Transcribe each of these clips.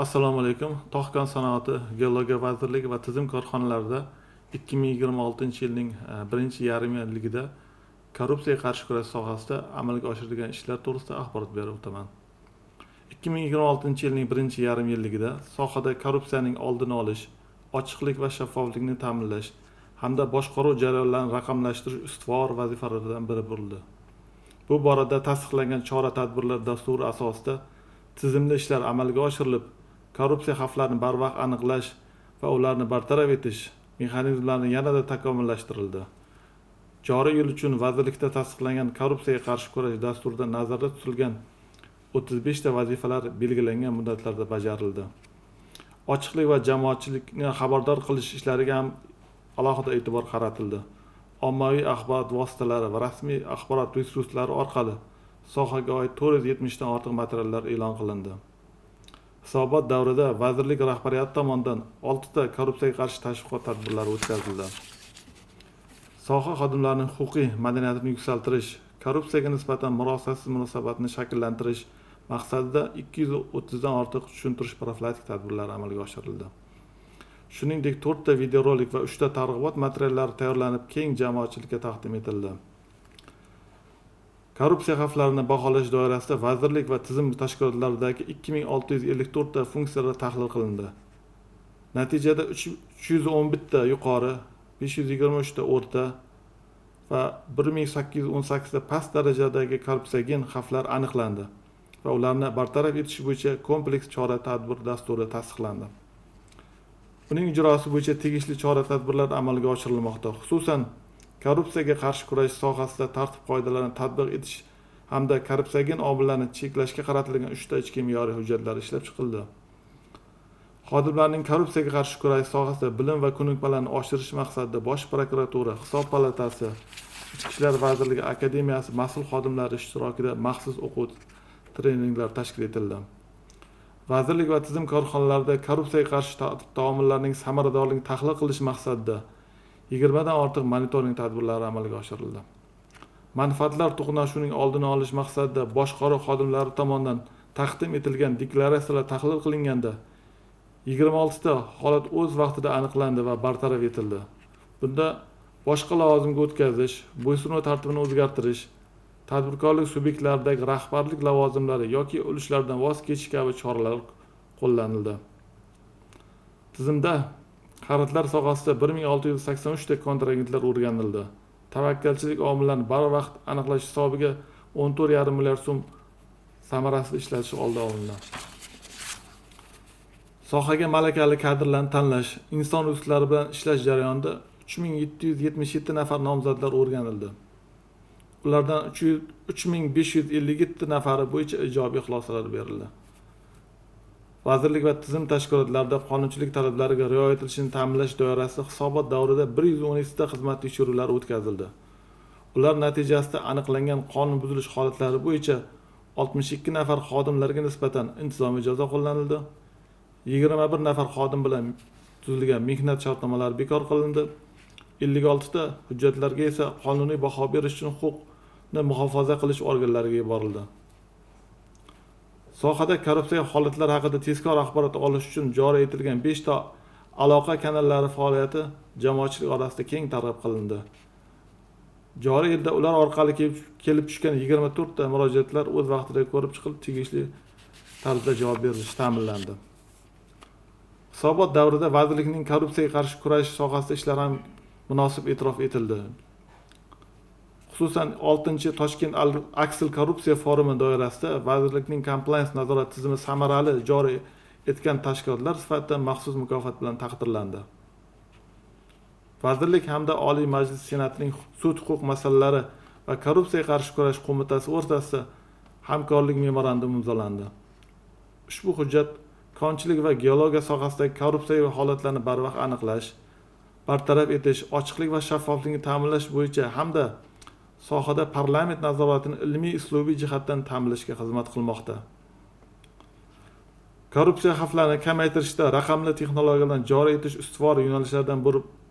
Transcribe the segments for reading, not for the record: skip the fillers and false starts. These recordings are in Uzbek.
Assalomu alaykum. Tog'kon sanoati geologiya vazirligi va tizim korxonalarida 2026-yilning birinchi yarim yilligida korrupsiyaga qarshi kurash sohasida amalga oshirilgan ishlar to'g'risida axborot berib o'taman. 2026-yilning birinchi yarim yilligida sohada korrupsiyaning oldini olish, ochiqlik va shaffoflikni ta'minlash hamda boshqaruv jarayonlarini raqamlashtirish ustuvor vazifalaridan biri bo'ldi. Bu borada tasdiqlangan chora-tadbirlar dasturi asosida tizimli ishlar amalga oshirilib, korrupsiya xavflarini barvaqt aniqlash va ularni bartaraf etish mexanizmlarini yanada takomillashtirildi. Joriy yil uchun vazirlikda tasdiqlangan korrupsiyaga qarshi kurash dasturida nazarda tutilgan 35 ta vazifalar belgilangan muddatlarda bajarildi. Ochiqlik va jamoatchilikni xabardor qilish ishlariga ham alohida e'tibor qaratildi. Ommaviy axborot vositalari va rasmiy axborot resurslari orqali sohaga oid 470 dan ortiq materiallar e'lon qilindi. Hisobot davrida vazirlik rahbariyati tomonidan 6 ta korrupsiyaga qarshi tashviqot tadbirlari o'tkazildi. Soha xodimlarining huquqiy madaniyatini yuksaltirish, korrupsiyaga nisbatan murosasiz munosabatni shakllantirish maqsadida 230 dan ortiq tushuntirish profilaktik tadbirlari amalga oshirildi. Shuningdek, 4 ta videorolik va 3 ta targ'ibot materiallari tayyorlanib, keng jamoatchilikka taqdim etildi. Korrupsiya xavflarini baholash doirasida vazirlik va tizim tashkilotlaridagi 2654 ta funksiyalar tahlil qilindi. Natijada 311 ta yuqori, 523 ta o'rta va 1818 ta past darajadagi korrupsiyagen xavflar aniqlandi va ularni bartaraf etish bo'yicha kompleks chora-tadbir dasturi tasdiqlandi. Uning ijrosi bo'yicha tegishli chora-tadbirlar amalga oshirilmoqda. Xususan, korrupsiyaga qarshi kurash sohasida tartib-qoidalarni tatbiq etish hamda korrupsiyagen omillarni cheklashga qaratilgan 3 ta ichki me'yoriy hujjatlar ishlab chiqildi. Xodimlarning korrupsiyaga qarshi kurash sohasida bilim va ko'nikmalarni oshirish maqsadida Bosh prokuratura, Hisob palatasi, Ichki ishlar vazirligi akademiyasi mas'ul xodimlari ishtirokida maxsus o'quv treninglar tashkil etildi. Vazirlik va tizim korxonalarida korrupsiyaga qarshi taomillarning samaradorligini tahlil qilish maqsadida 20 dan ortiq monitoring tadbirlari amalga oshirildi. Manfaatlar to'qnashuvining oldini olish maqsadida boshqaruv xodimlari tomonidan taqdim etilgan deklaratsiyalar tahlil qilinganda 26 ta holat o'z vaqtida aniqlandi va bartaraf etildi. Bunda boshqa lavozimga o'tkazish, bo'ysunuv tartibini o'zgartirish, tadbirkorlik subyektlaridagi rahbarlik lavozimlari yoki ulushlardan voz kechish kabi choralar qo'llanildi. Tizimda xaridlar sohasida 1683 ta kontragentlar o'rganildi. Tavakkalchilik omillarini barvaqt aniqlash hisobiga 14,5 milliard so'm samarasiz ishlatish oldi olindi. Sohaga malakali kadrlarni tanlash, inson resurslari bilan ishlash jarayonida 3777 nafar nomzodlar o'rganildi. Ulardan 3557 nafari bo'yicha ijobiy xulosalar berildi. Vazirlik va tizim tashkilotlarida qonunchilik talablariga rioya etilishini ta'minlash doirasida hisobot davrida 112 ta xizmat tekshiruvlari o'tkazildi. Ular natijasida aniqlangan qonun buzilish holatlari bo'yicha 62 nafar xodimlarga nisbatan intizomiy jazo qo'llanildi. 21 nafar xodim bilan tuzilgan mehnat shartnomalari bekor qilindi. 56 ta hujjatlarga esa qonuniy baho berish uchun huquqni muhofaza qilish organlariga yuborildi. Sohada korrupsiya holatlari haqida tezkor axborot olish uchun joriy etilgan 5 ta aloqa kanallari faoliyati jamoatchilik orasida keng targ'ib qilindi. Joriy yilda ular orqali kelib tushgan 24 ta murojaatlar o'z vaqtida ko'rib chiqilib, tegishli tarzda javob berilishi ta'minlandi. Hisobot davrida vazirlikning korrupsiyaga qarshi kurash sohasida ishlar ham munosib e'tirof etildi. Xususan 6-Toshkent Aksil korrupsiya forumi doirasida vazirlikning compliance nazorat tizimi samarali joriy etgan tashkilotlar sifatida maxsus mukofot bilan taqdirlandi. Vazirlik hamda Oliy Majlis Senatining sud huquq masalalari va korrupsiyaga qarshi kurash qo'mitasi o'rtasida hamkorlik memorandumi imzolandi. Ushbu hujjat konchilik va geologiya sohasidagi korrupsiya holatlarini barvaqt aniqlash, bartaraf etish, ochiqlik va shaffoflikni ta'minlash bo'yicha hamda sohada parlament nazoratini ilmiy uslubiy jihatdan ta'minlashga xizmat qilmoqda. Korrupsiya xavflarini kamaytirishda raqamli texnologiyalarni joriy etish ustuvor yo'nalishlardan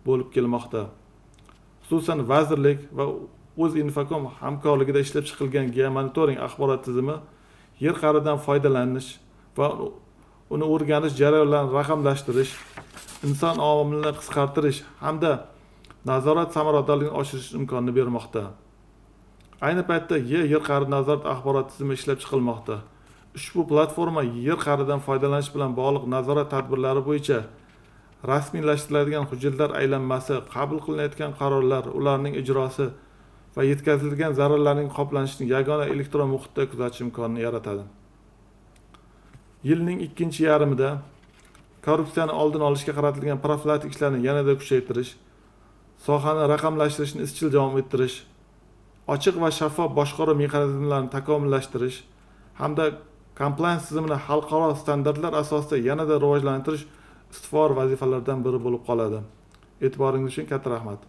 bo'lib kelmoqda. Xususan, vazirlik va O'zinfocom hamkorligida ishlab chiqilgan geomonitoring axborot tizimi yer qa'ridan foydalanish va uni o'rganish jarayonlarini raqamlashtirish, inson omilini qisqartirish hamda nazorat samaradorligini oshirish imkonini bermoqda. Ayni paytda yer qa'ri nazorat axborot tizimi ishlab chiqilmoqda. Ushbu platforma yer qa'ridan foydalanish bilan bog'liq nazorat tadbirlari bo'yicha rasmiylashtiriladigan hujjatlar aylanmasi, qabul qilinayotgan qarorlar, ularning ijrosi va yetkazilgan zararlarning qoplanishini yagona elektron muhitda kuzatish imkonini yaratadi. Yilning ikkinchi yarmida korrupsiyani oldini olishga qaratilgan profilaktik ishlarni yanada kuchaytirish, sohani raqamlashtirishni izchil davom ettirish, ochiq va shaffof boshqaruv mexanizmlarini takomillashtirish hamda compliance tizimini xalqaro standartlar asosida yanada rivojlantirish ustuvor vazifalardan biri bo'lib qoladi. E'tiboringiz uchun katta rahmat.